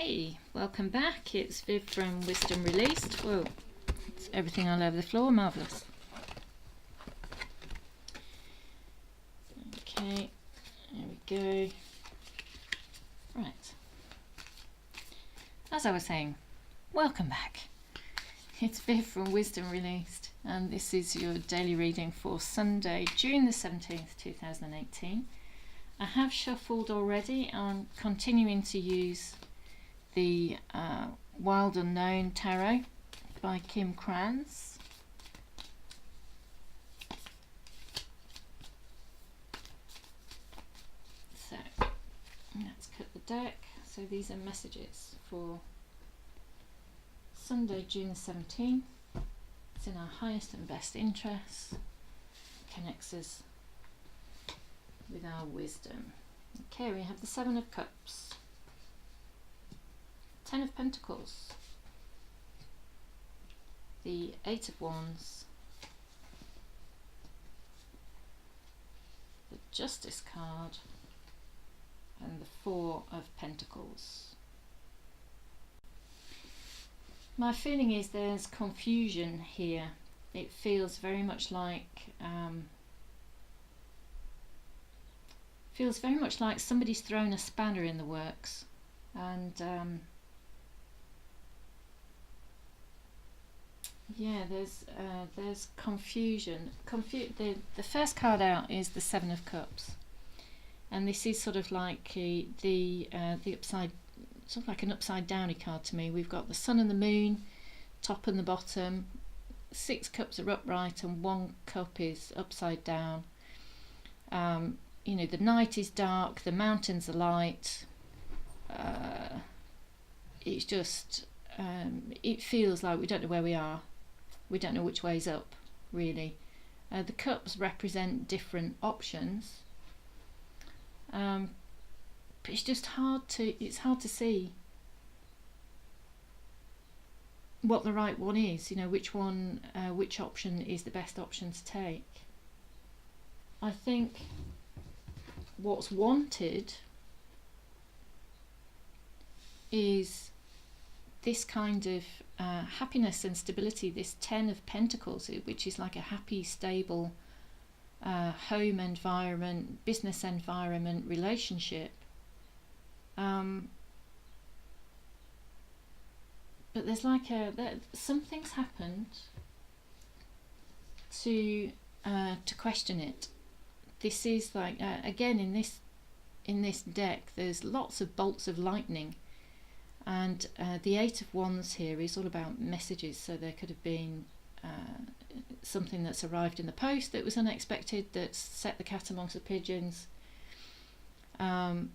Hey, welcome back. It's Viv from Wisdom Released. Whoa, it's everything all over the floor. Marvellous. Okay, there we go. Right. As I was saying, welcome back. It's Viv from Wisdom Released, and this is your daily reading for Sunday, June the 17th, 2018. I have shuffled already. I'm continuing to use the Wild Unknown Tarot by Kim Krans. So let's cut the deck. So these are messages for Sunday, June the 17th. It's in our highest and best interests. Connects us with our wisdom. Okay, we have the Seven of Cups, Ten of Pentacles, the Eight of Wands, the Justice card, and the Four of Pentacles. My feeling is there's confusion here. It feels very much like somebody's thrown a spanner in the works, and yeah, there's confusion. The first card out is the Seven of Cups, and this is sort of like the upside, sort of like an upside downy card to me. We've got the Sun and the Moon, top and the bottom. 6 cups are upright and 1 cup is upside down. You know, the night is dark, the mountains are light. It's just, it feels like we don't know where we are. We don't know which way's up, really. The cups represent different options. But it's just hard to see what the right one is, you know, which option is the best option to take. I think what's wanted is this kind of happiness and stability, this Ten of Pentacles, which is like a happy, stable home environment, business environment, relationship. But there's like something's happened to question it. This is like again in this deck, there's lots of bolts of lightning, and the Eight of Wands here is all about messages. So there could have been something that's arrived in the post that was unexpected, that's set the cat amongst the pigeons. It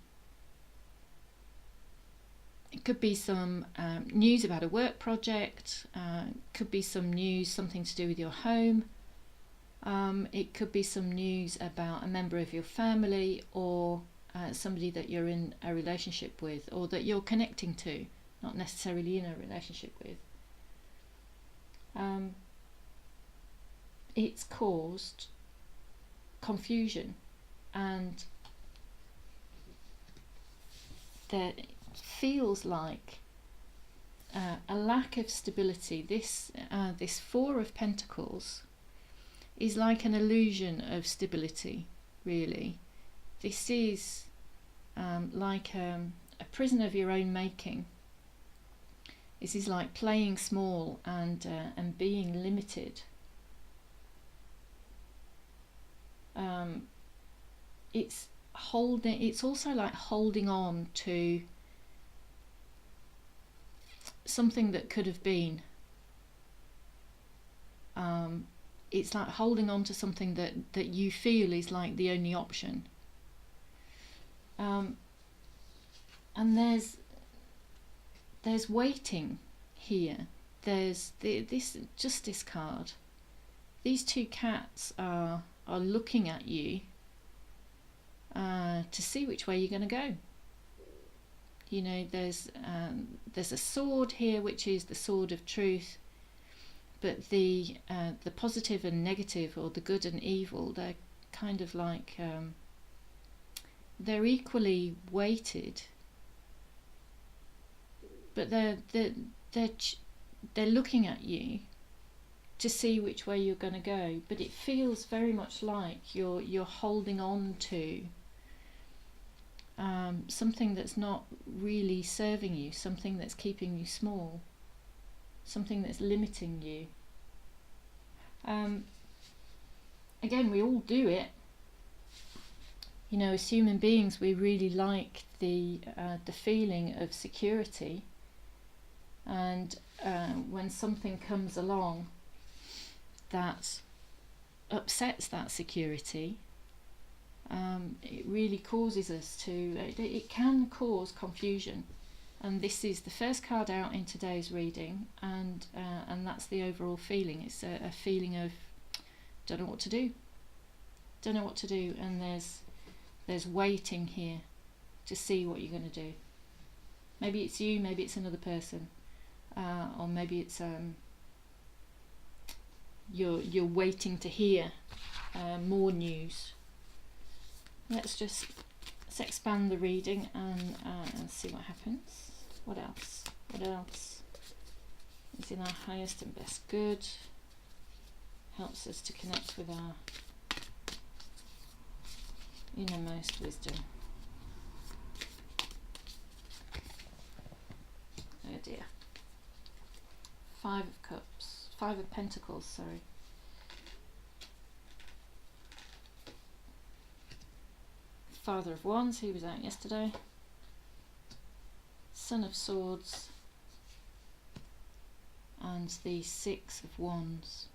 could be some news about a work project, could be some news, something to do with your home. It could be some news about a member of your family, or somebody that you're in a relationship with, or that you're connecting to, not necessarily in a relationship with. It's caused confusion, and there feels like a lack of stability. This Four of Pentacles is like an illusion of stability, really. This is like a prison of your own making. This is like playing small and being limited. It's also like holding on to something that could have been. It's like holding on to something that you feel is like the only option. And there's waiting here. There's this Justice card. These 2 cats are looking at you to see which way you're going to go. You know, there's a sword here, which is the sword of truth, but the positive and negative, or the good and evil, they're kind of like they're equally weighted but they're looking at you to see which way you're going to go. But it feels very much like you're holding on to something that's not really serving you, something that's keeping you small, something that's limiting you. Again, we all do it. You know, as human beings, we really like the feeling of security, and when something comes along that upsets that security, it really causes us to. It can cause confusion, and this is the first card out in today's reading, and that's the overall feeling. It's a feeling of don't know what to do, and there's waiting here to see what you're going to do. Maybe it's you, maybe it's another person, or maybe it's you're waiting to hear more news. Let's expand the reading and see what happens. What else is in our highest and best good? Helps us to connect with our innermost wisdom. Oh dear. 5 of Pentacles, sorry. Father of Wands, he was out yesterday. Son of Swords, and the 6 of Wands.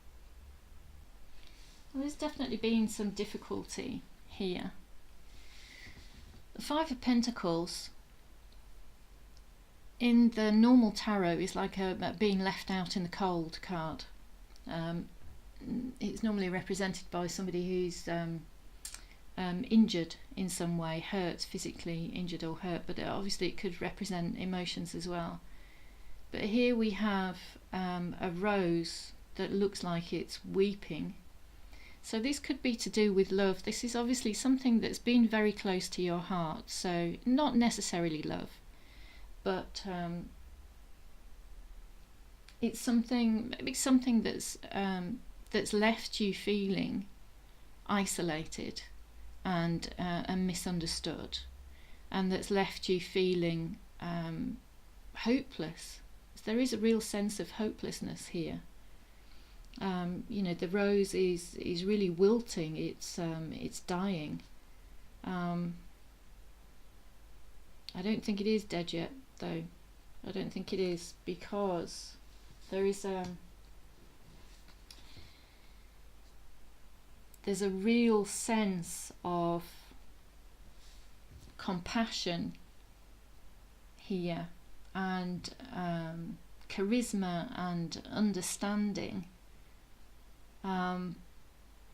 Well, there's definitely been some difficulty here. The 5 of Pentacles in the normal tarot is like a being left out in the cold card. It's normally represented by somebody who's injured in some way, hurt, physically injured or hurt, but obviously it could represent emotions as well. But here we have a rose that looks like it's weeping. So this could be to do with love. This is obviously something that's been very close to your heart, so not necessarily love, but it's something, maybe something that's left you feeling isolated and misunderstood, and that's left you feeling hopeless. There is a real sense of hopelessness here. The rose is really wilting. It's dying. I don't think it is dead yet, though. I don't think it is, because there's a real sense of compassion here, and charisma and understanding.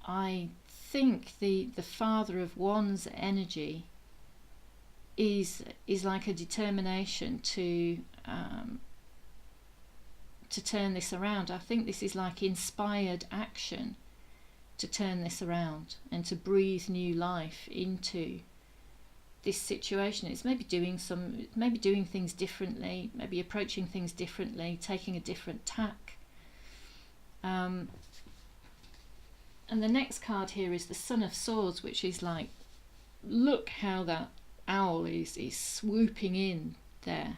I think the Father of Wands energy is like a determination to turn this around. I think this is like inspired action to turn this around and to breathe new life into this situation. It's maybe doing things differently, maybe approaching things differently, taking a different tack. And the next card here is the Son of Swords, which is like, look how that owl is swooping in there.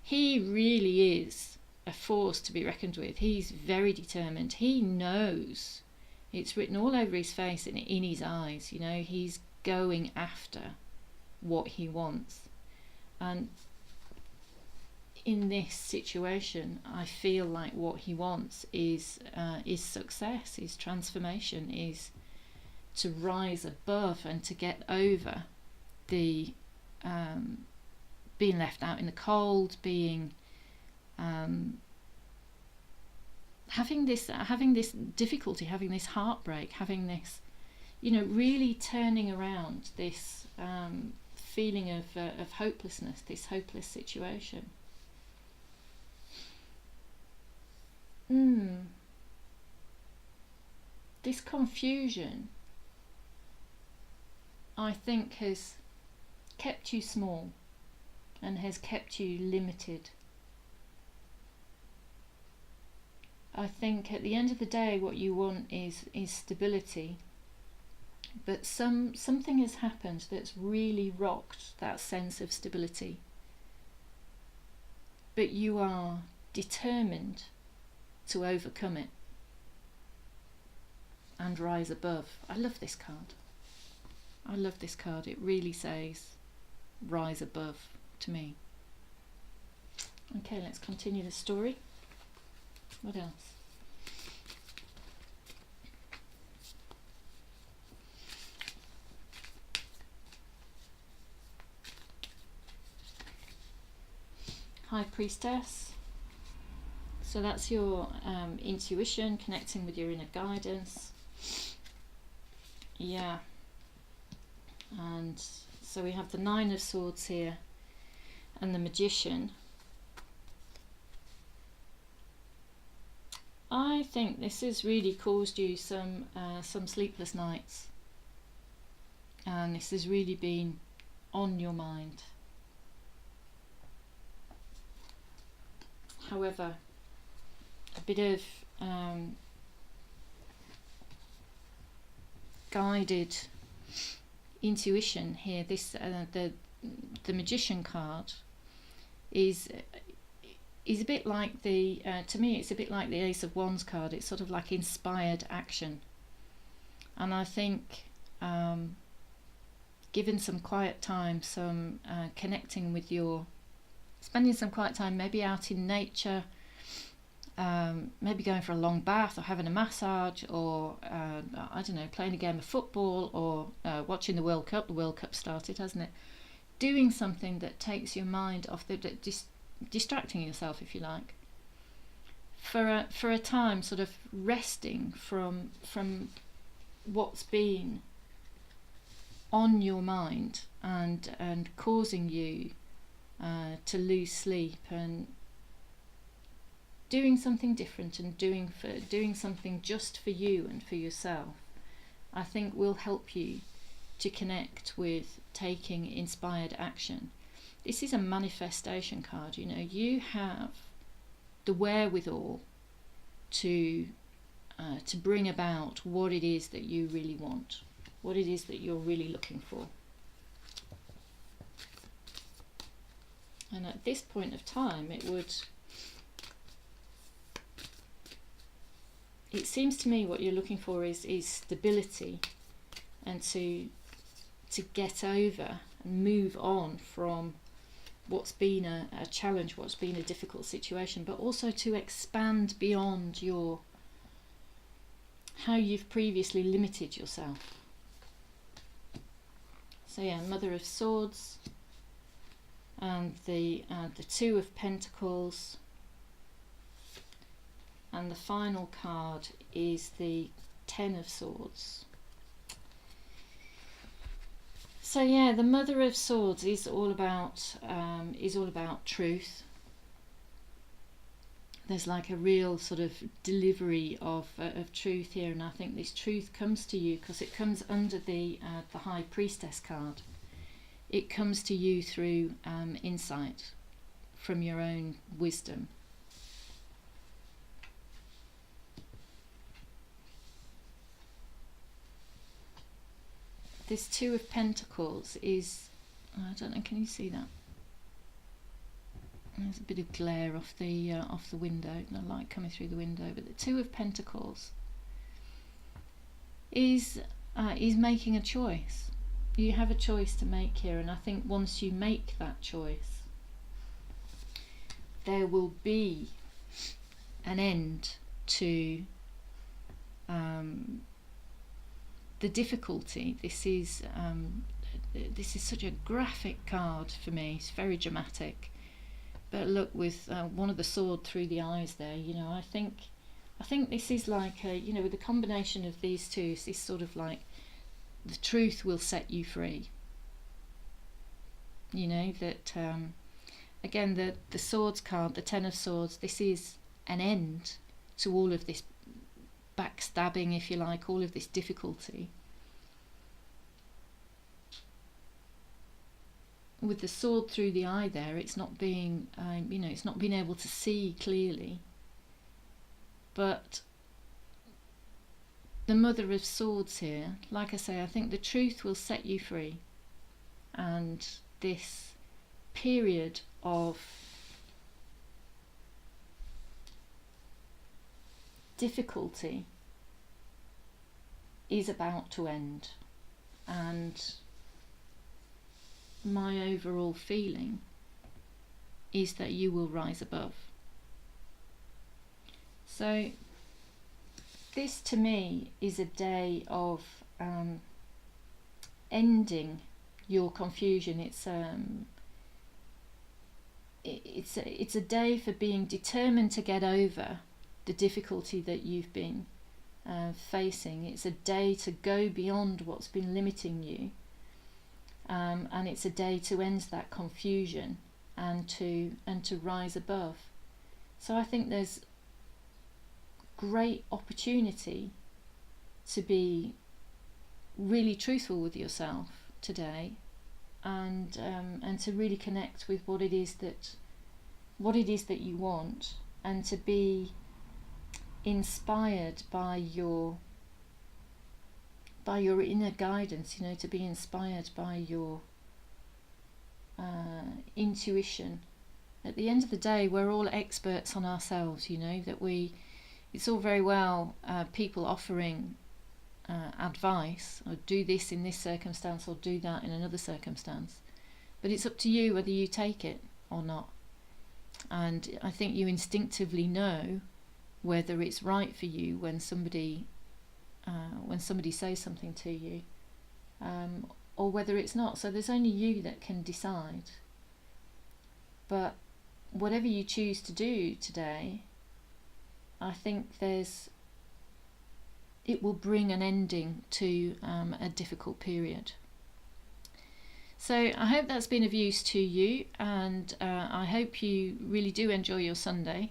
He really is a force to be reckoned with. He's very determined. He knows. It's written all over his face and in his eyes. He's going after what he wants. And in this situation, I feel like what he wants is success, is transformation, is to rise above and to get over the being left out in the cold, being having this difficulty, having this heartbreak, having this, really turning around this feeling of hopelessness, this hopeless situation. This confusion, I think, has kept you small. and has kept you limited. I think at the end of the day what you want is stability, but something has happened that's really rocked that sense of stability. But you are determined to overcome it and rise above. I love this card. I love this card. It really says rise above to me. Okay, let's continue the story. What else? High Priestess. So that's your intuition, connecting with your inner guidance. Yeah. And so we have the Nine of Swords here and the Magician. I think this has really caused you some sleepless nights, and this has really been on your mind. However, a bit of guided intuition here. This the Magician card is a bit like the to me it's a bit like the Ace of Wands card. It's sort of like inspired action, and I think given some quiet time, some connecting with spending some quiet time, maybe out in nature, maybe going for a long bath or having a massage, or I don't know, playing a game of football, or watching the World Cup. The World Cup started, hasn't it? Doing something that takes your mind off distracting yourself, if you like, for a time, sort of resting from what's been on your mind and causing you to lose sleep, and doing something different and doing something just for you and for yourself, I think will help you to connect with taking inspired action. This is a manifestation card. You know, you have the wherewithal to bring about what it is that you really want, what it is that you're really looking for. And at this point of time, it seems to me what you're looking for is stability, and to get over and move on from what's been a challenge, what's been a difficult situation, but also to expand beyond how you've previously limited yourself. So yeah, Mother of Swords, and the Two of Pentacles, and the final card is the Ten of Swords. So yeah, the Mother of Swords is all about truth. There's like a real sort of delivery of truth here, and I think this truth comes to you because it comes under the High Priestess card. It comes to you through insight from your own wisdom. This Two of Pentacles is, I don't know, can you see that? There's a bit of glare off the window, the light coming through the window. But the Two of Pentacles is making a choice. You have a choice to make here, and I think once you make that choice, there will be an end to the difficulty. This is such a graphic card for me. It's very dramatic. But look, with one of the sword through the eyes there, you know, I think this is like with the combination of these two, it's this sort of like the truth will set you free. You know, that again, the Swords card, the Ten of Swords, this is an end to all of this backstabbing, if you like, all of this difficulty. with the sword through the eye there, it's not being, it's not being able to see clearly. But the Mother of Swords here, like I say, I think the truth will set you free. And this period of difficulty is about to end. And my overall feeling is that you will rise above. So this to me is a day of ending your confusion. It's a day for being determined to get over the difficulty that you've been facing. It's a day to go beyond what's been limiting you, and it's a day to end that confusion and to rise above. So I think there's great opportunity to be really truthful with yourself today, and to really connect with what it is that you want, and to be inspired by your inner guidance, to be inspired by your intuition. At the end of the day, we're all experts on ourselves, it's all very well people offering advice, or do this in this circumstance or do that in another circumstance, but it's up to you whether you take it or not. And I think you instinctively know whether it's right for you when somebody says something to you, or whether it's not. So there's only you that can decide. But whatever you choose to do today, I think it will bring an ending to a difficult period. So I hope that's been of use to you, and I hope you really do enjoy your Sunday.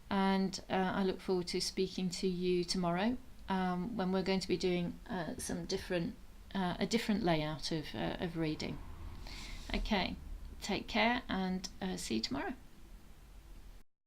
And I look forward to speaking to you tomorrow, when we're going to be doing a different layout of reading. Okay, take care, and see you tomorrow.